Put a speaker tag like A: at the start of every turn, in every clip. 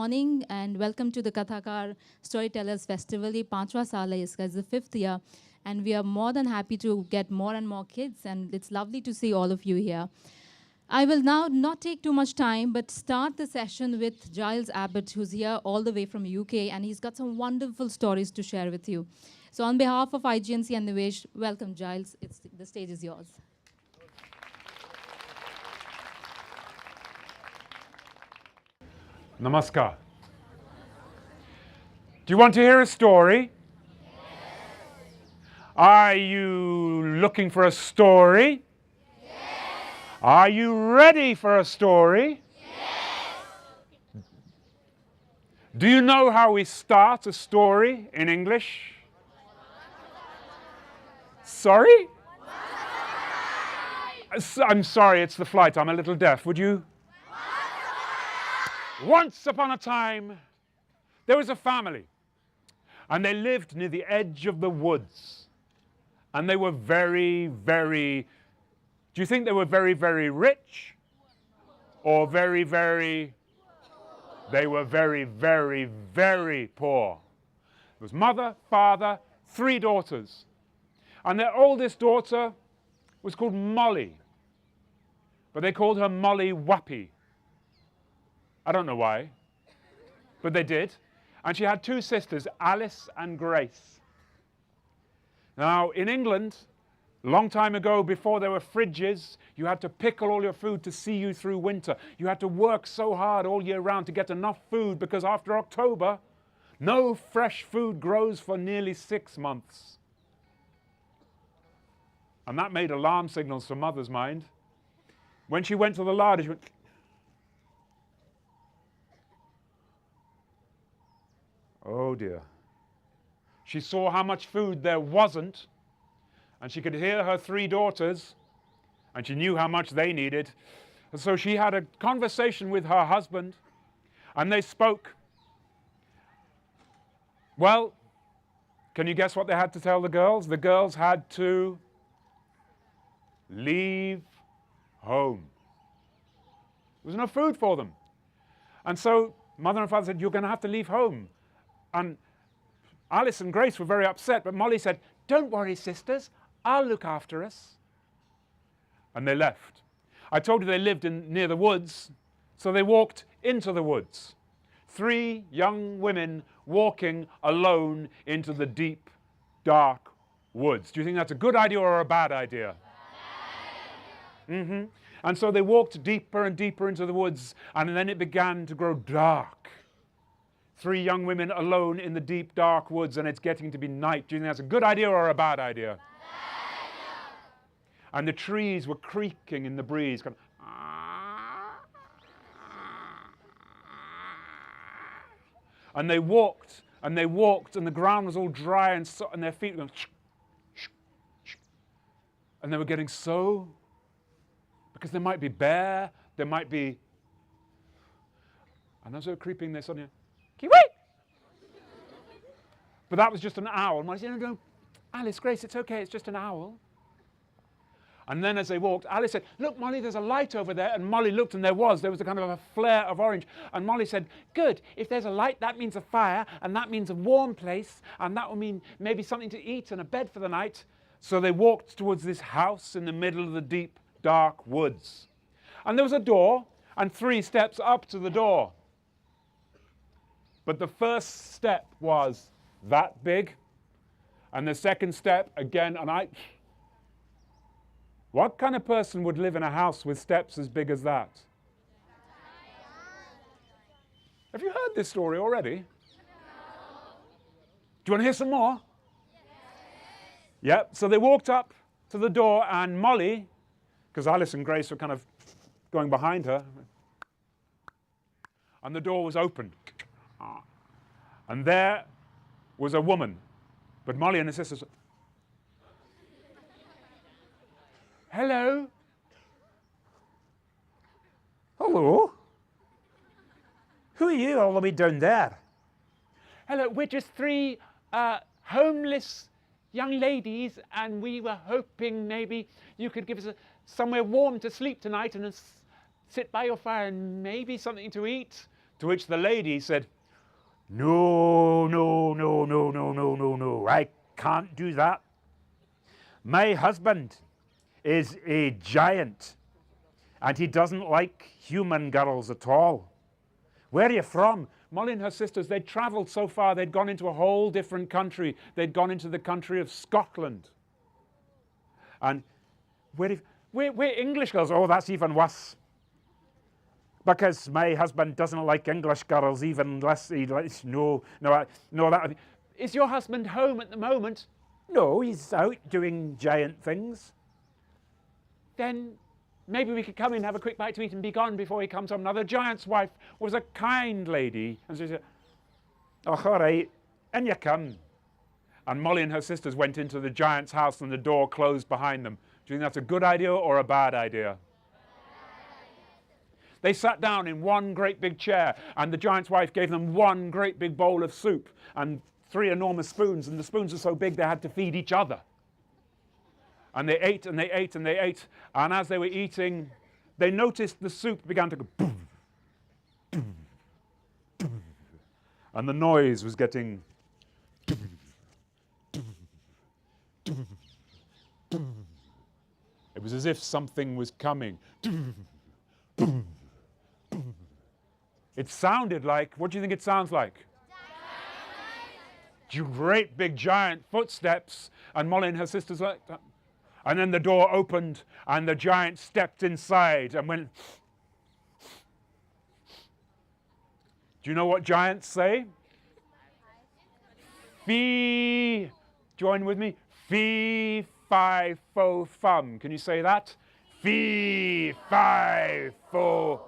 A: morning and welcome to the Kathakar Storytellers Festival. ये 5वां साल है इसका, it's the 5th year, and we are more than happy to get more and more kids, and it's lovely to see all of you here. I will now not take too much time, but start the session with Giles Abbott, who's here all the way from UK, and he's got some wonderful stories to share with you. So on behalf of IGNC and Nivesh, welcome Giles. The stage is yours.
B: Namaskar. Do you want to hear a story? Yes. Are you looking for a story? Yes. Are you ready for a story? Yes. Do you know how we start a story in English? Sorry? I'm sorry, it's the flight. I'm a little deaf. Would you? Once upon a time, there was a family, and they lived near the edge of the woods. And they were very, very, do you think they were very, very rich? Or very, very, they were very, very, very poor. There was mother, father, 3 daughters. And their oldest daughter was called Molly, but they called her Molly Whuppie. I don't know why, but they did. And she had 2 sisters, Alice and Grace. Now, in England, a long time ago, before there were fridges, you had to pickle all your food to see you through winter. You had to work so hard all year round to get enough food, because after October, no fresh food grows for nearly 6 months. And that made alarm signals for Mother's mind. When she went to the larder, she went, oh dear. She saw how much food there wasn't, and she could hear her 3 daughters, and she knew how much they needed. And so she had a conversation with her husband, and they spoke. Well, can you guess what they had to tell the girls? The girls had to leave home. There was no food for them. And so Mother and Father said, you're going to have to leave home. And Alice and Grace were very upset, but Molly said, don't worry, sisters, I'll look after us. And they left. I told you they lived near the woods, so they walked into the woods. 3 young women walking alone into the deep, dark woods. Do you think that's a good idea or a bad idea? Mm-hmm. And so they walked deeper and deeper into the woods, and then it began to grow dark. 3 young women alone in the deep, dark woods, and it's getting to be night. Do you think that's a good idea or a bad idea? And the trees were creaking in the breeze. Kind of, and they walked, and they walked, and the ground was all dry, and their feet were going, and they were getting so, because there might be bear, there might be, and as they were creeping, they suddenly, Kiwi! But that was just an owl. Molly said, no, Alice, Grace, it's okay, it's just an owl. And then as they walked, Alice said, look, Molly, there's a light over there. And Molly looked, and there was a kind of a flare of orange. And Molly said, good, if there's a light, that means a fire, and that means a warm place, and that will mean maybe something to eat and a bed for the night. So they walked towards this house in the middle of the deep, dark woods. And there was a door, and 3 steps up to the door. But the first step was that big, and the second step, again, and what kind of person would live in a house with steps as big as that? Have you heard this story already? No. Do you want to hear some more? Yes. Yep, so they walked up to the door, and Molly, because Alice and Grace were kind of going behind her, and the door was open. And there was a woman. But Molly and her sisters, hello.
C: Hello. Who are you all the way down there?
B: Hello, we're just 3 homeless young ladies, and we were hoping maybe you could give us somewhere warm to sleep tonight and sit by your fire and maybe something to eat. To which the lady said,
C: No, no, no, no, no, no, no, no. I can't do that. My husband is a giant, and he doesn't like human girls at all. Where are you from?
B: Molly and her sisters, they'd travelled so far, they'd gone into a whole different country. They'd gone into the country of Scotland. And we're English girls.
C: Oh, that's even worse. Because my husband doesn't like English girls, even less. He likes, no, that.
B: Is your husband home at the moment?
C: No, he's out doing giant things.
B: Then maybe we could come in, have a quick bite to eat and be gone before he comes home. Now, the giant's wife was a kind lady. And she said,
C: Oh, all right, in you come.
B: and Molly and her sisters went into the giant's house and the door closed behind them. Do you think that's a good idea or a bad idea? They sat down in one great big chair, and the giant's wife gave them one great big bowl of soup and 3 enormous spoons, and the spoons were so big they had to feed each other. And they ate and they ate and they ate, and as they were eating, they noticed the soup began to go boom, boom, boom, and the noise was getting boom, boom, boom, boom. It was as if something was coming. Boom, boom, boom. It sounded like, what do you think it sounds like? Great big giant footsteps, and Molly and her sisters like that. And then the door opened and the giant stepped inside and went. Do you know what giants say? Fee, join with me. Fee, fi, fo, fum. Can you say that? Fee, fi, fo.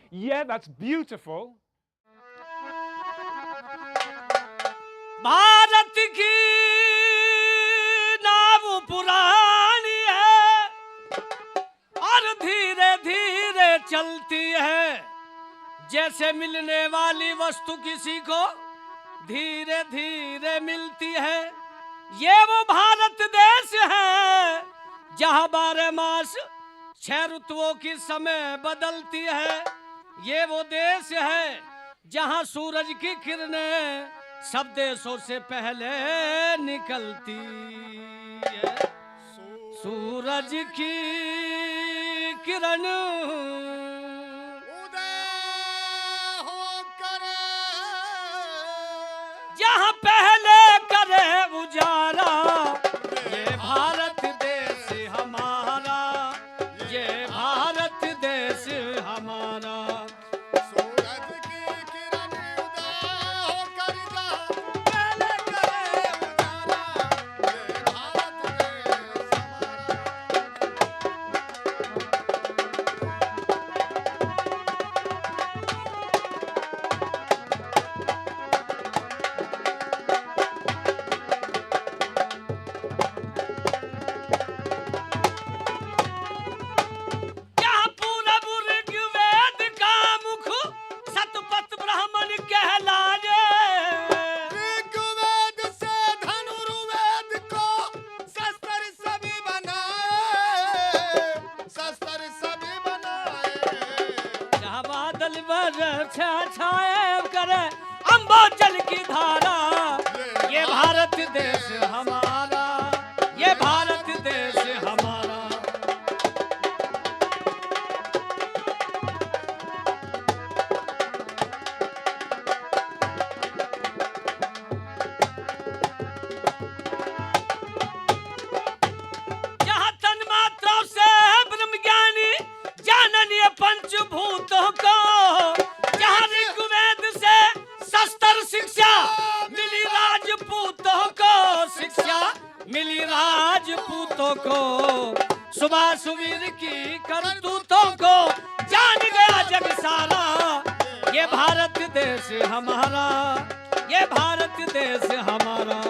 B: Yeah, that's beautiful.
D: Bharat की नाव पुरानी है और धीरे धीरे चलती है, जैसे मिलने वाली वस्तु किसी को धीरे धीरे मिलती है। ये वो भारत देश है जहाँ 12 मास 6 ऋतुओं की समय बदलती है। ये वो देश है जहाँ सूरज की किरणें सब देशों से पहले निकलती है। सूरज की किरण उदय होकर जहाँ पहले करे उजाला, ये भारत देश हमारा, ये भारत देश हमारा। छाए करे अम्बोजल की धारा, ये भारत देश हमारा, ये भारत देश हमारा। जहाँ तन्मात्राओं से ब्रह्म ज्ञानी जाननीय पंचभूतों को, मिली राजपूतों को, सुबह सुवीर की करतूतों को जान गया जग सारा। ये भारत देश हमारा, ये भारत देश हमारा।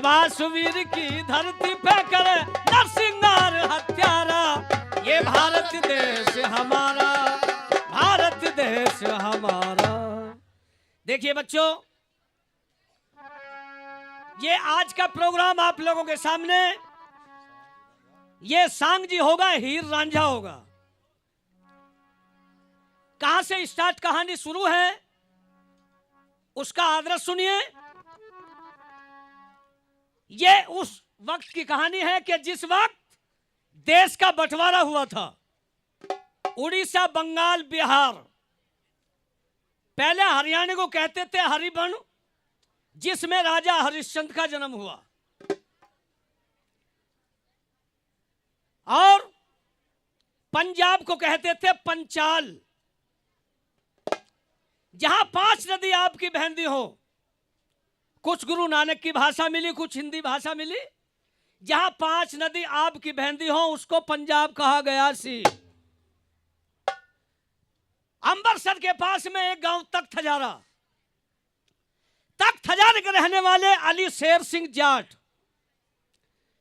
D: सुभाष वीर की धरती पे करे नरसिंगार हत्यारा। ये भारत देश हमारा, भारत देश हमारा। देखिए बच्चों, ये आज का प्रोग्राम आप लोगों के सामने, ये सांग जी होगा, हीर रांझा होगा। कहां से स्टार्ट कहानी शुरू है उसका आदर्श सुनिए। ये उस वक्त की कहानी है कि जिस वक्त देश का बंटवारा हुआ था, उड़ीसा, बंगाल, बिहार। पहले हरियाणा को कहते थे हरिवन, जिसमें राजा हरिश्चंद्र का जन्म हुआ। और पंजाब को कहते थे पंचाल, जहां 5 नदी आपकी बहती हो। कुछ गुरु नानक की भाषा मिली, कुछ हिंदी भाषा मिली। जहां 5 नदी आपकी बहती हो उसको पंजाब कहा गया सी। अमृतसर के पास में एक गांव तख्त हजारा। तख्त हजारे के रहने वाले अली शेर सिंह जाट,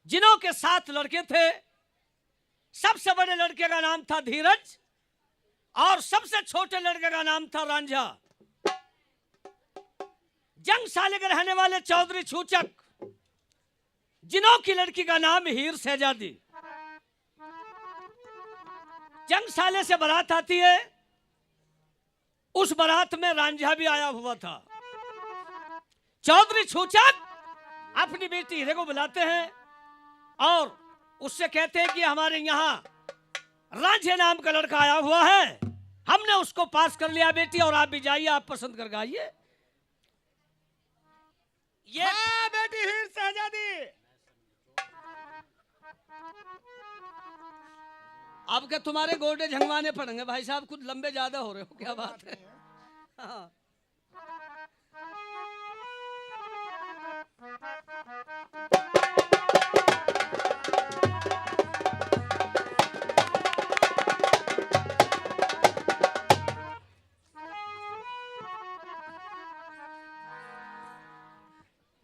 D: जिन्हों के 7 लड़के थे। सबसे बड़े लड़के का नाम था धीरज और सबसे छोटे लड़के का नाम था रांझा। जंगसाले के रहने वाले चौधरी छूचक, जिन्हों की लड़की का नाम हीर शहजादी। जंगसाले से बारात आती है, उस बारात में रांझा भी आया हुआ था। चौधरी छूचक अपनी बेटी हीरे को बुलाते हैं और उससे कहते हैं कि हमारे यहां रांझे नाम का लड़का आया हुआ है, हमने उसको पास कर लिया बेटी, और आप भी जाइए, आप पसंद कर आइए। ये
E: हाँ बेटी हीर शहजादी।
D: अब के तुम्हारे गोडे झंगवाने पड़ेंगे भाई साहब, कुछ लंबे ज्यादा हो रहे हो, क्या बात है। हाँ।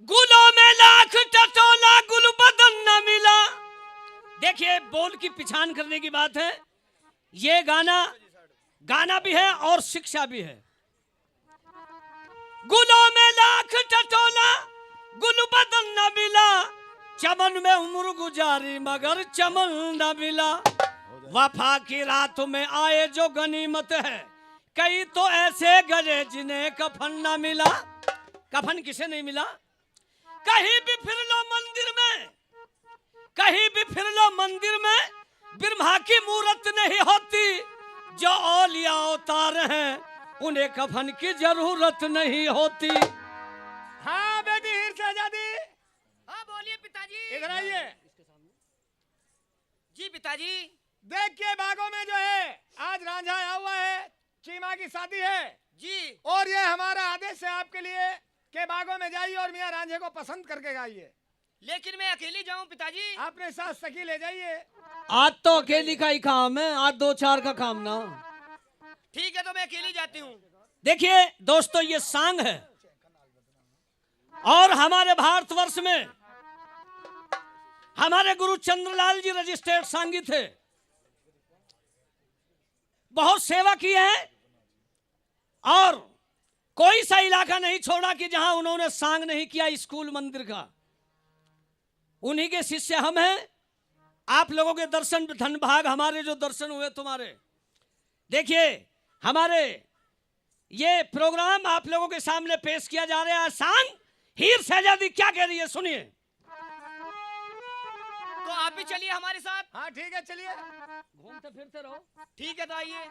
D: गुलों में लाख टटोला, गुल बदन न मिला। देखिए, बोल की पिछान करने की बात है। ये गाना भी है और शिक्षा भी है। गुलों में लाख टटोला, गुल बदन न मिला। चमन में उम्र गुजारी मगर चमन न मिला। वफा की रात में आए जो गनीमत है, कई तो ऐसे गए जिन्हें कफन न मिला। कफन किसे नहीं मिला? कहीं भी फिर लो मंदिर में, कहीं भी फिर लो मंदिर में, ब्रह्मा की मूरत नहीं होती। जो औलिया अवतार हैं उन्हें कफन की जरूरत नहीं होती।
E: हाँ बेटी हीर शहजादी।
F: हाँ बोलिए पिताजी।
E: इधर आइए।
F: जी पिताजी।
E: देखिए बागों में जो है आज रांझा आया हुआ है, चीमा की शादी है
F: जी।
E: और ये हमारा आदेश है आपके लिए कि बागों में जाइए और मियां रांझे को पसंद करके गाइए।
F: लेकिन मैं अकेली जाऊं पिताजी?
E: अपने साथ सखी ले जाइए।
D: आज तो अकेली का ही काम है, आज 2-4 का काम ना।
F: ठीक है तो मैं अकेली जाती हूँ।
D: देखिए दोस्तों, ये सांग है और हमारे भारतवर्ष में हमारे गुरु चंद्रलाल जी रजिस्टर्ड सांगी थे। बहुत सेवा की है और कोई सा इलाका नहीं छोड़ा कि जहां उन्होंने सांग नहीं किया स्कूल मंदिर का। उन्हीं के शिष्य हम हैं। आप लोगों के दर्शन धन भाग, हमारे जो दर्शन हुए तुम्हारे। देखिए हमारे ये प्रोग्राम आप लोगों के सामने पेश किया जा रहा है। सांग हीर शहजादी क्या कह रही है सुनिए।
F: तो आप भी चलिए हमारे साथ।
E: हाँ ठीक है चलिए।
D: घूमते फिरते रहो।
F: ठीक है तो आइए।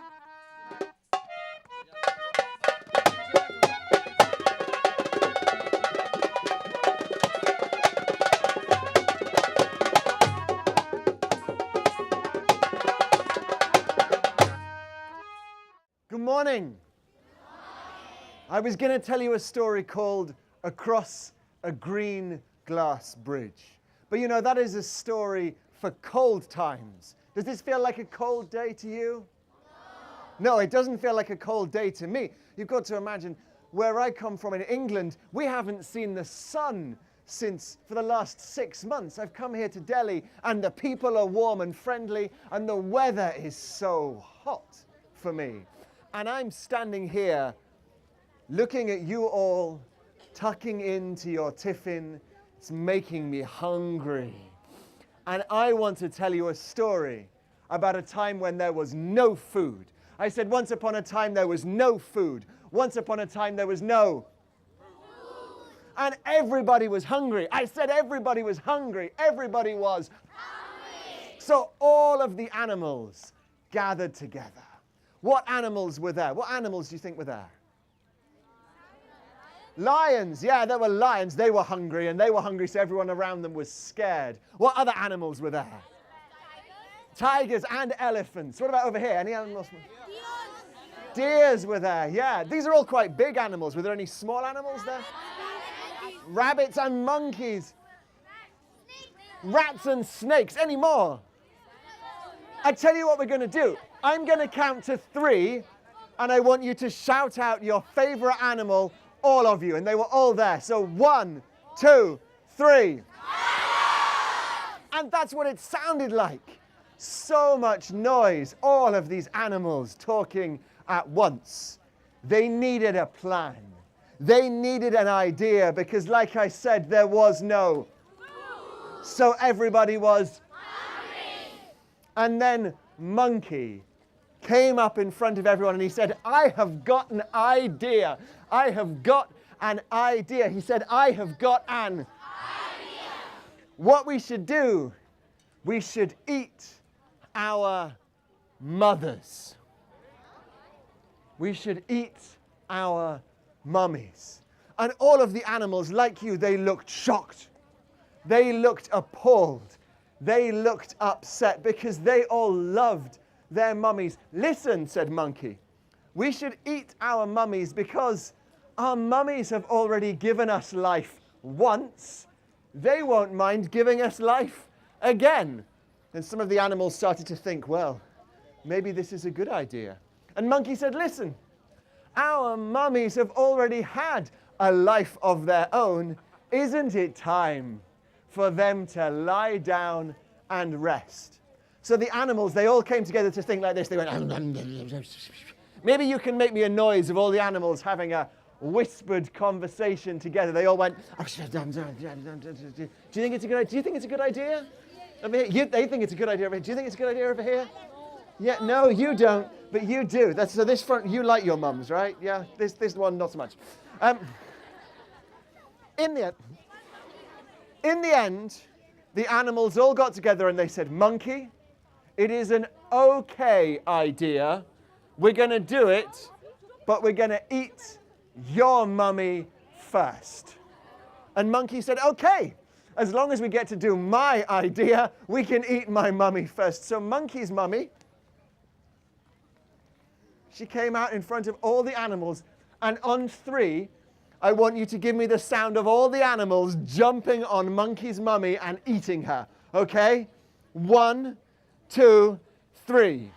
G: Good morning. I was going to tell you a story called Across a Green Glass Bridge. But you know, that is a story for cold times. Does this feel like a cold day to you? No, it doesn't feel like a cold day to me. You've got to imagine where I come from in England, we haven't seen the sun for the last 6 months. I've come here to Delhi and the people are warm and friendly and the weather is so hot for me. And I'm standing here looking at you all, tucking into your tiffin. It's making me hungry. And I want to tell you a story about a time when there was no food. I said, once upon a time there was no food. Once upon a time there was no food. And everybody was hungry. I said everybody was hungry. Everybody was hungry. So all of the animals gathered together. What animals were there? What animals do you think were there? Lions. Yeah, there were lions. They were hungry, and they were hungry, so everyone around them was scared. What other animals were there? Tigers and elephants. What about over here? Any animals? Deers were there, yeah. These are all quite big animals. Were there any small animals there? Rabbits and monkeys. Rats and snakes. Any more? I tell you what we're going to do. I'm going to count to 3, and I want you to shout out your favorite animal, all of you. And they were all there. So 1, 2, 3. And that's what it sounded like. So much noise, all of these animals talking at once. They needed a plan. They needed an idea because, like I said, there was no food. So everybody was hungry. And then Monkey came up in front of everyone and he said, I have got an idea. I have got an idea. He said, I have got an idea. What we should do, we should eat our mothers. We should eat our mummies. And all of the animals, like you, they looked shocked. They looked appalled. They looked upset because they all loved their mummies. Listen, said Monkey, we should eat our mummies because our mummies have already given us life once. They won't mind giving us life again. And some of the animals started to think, well, maybe this is a good idea. And Monkey said, listen, our mummies have already had a life of their own. Isn't it time for them to lie down and rest? So the animals, they all came together to think like this. They went, maybe you can make me a noise of all the animals having a whispered conversation together. They all went, do you think it's a good idea? Do you think it's a good idea? Over here? They think it's a good idea over here. Do you think it's a good idea over here? Yeah, no, you don't, but you do. So this front, you like your mums, right? Yeah, this one, not so much. In the end, the animals all got together and they said, Monkey, it is an okay idea. We're going to do it, but we're going to eat your mummy first. And Monkey said, okay, as long as we get to do my idea, we can eat my mummy first. So Monkey's mummy, she came out in front of all the animals, and on 3, I want you to give me the sound of all the animals jumping on Monkey's mummy and eating her, okay? 1, 2, 3.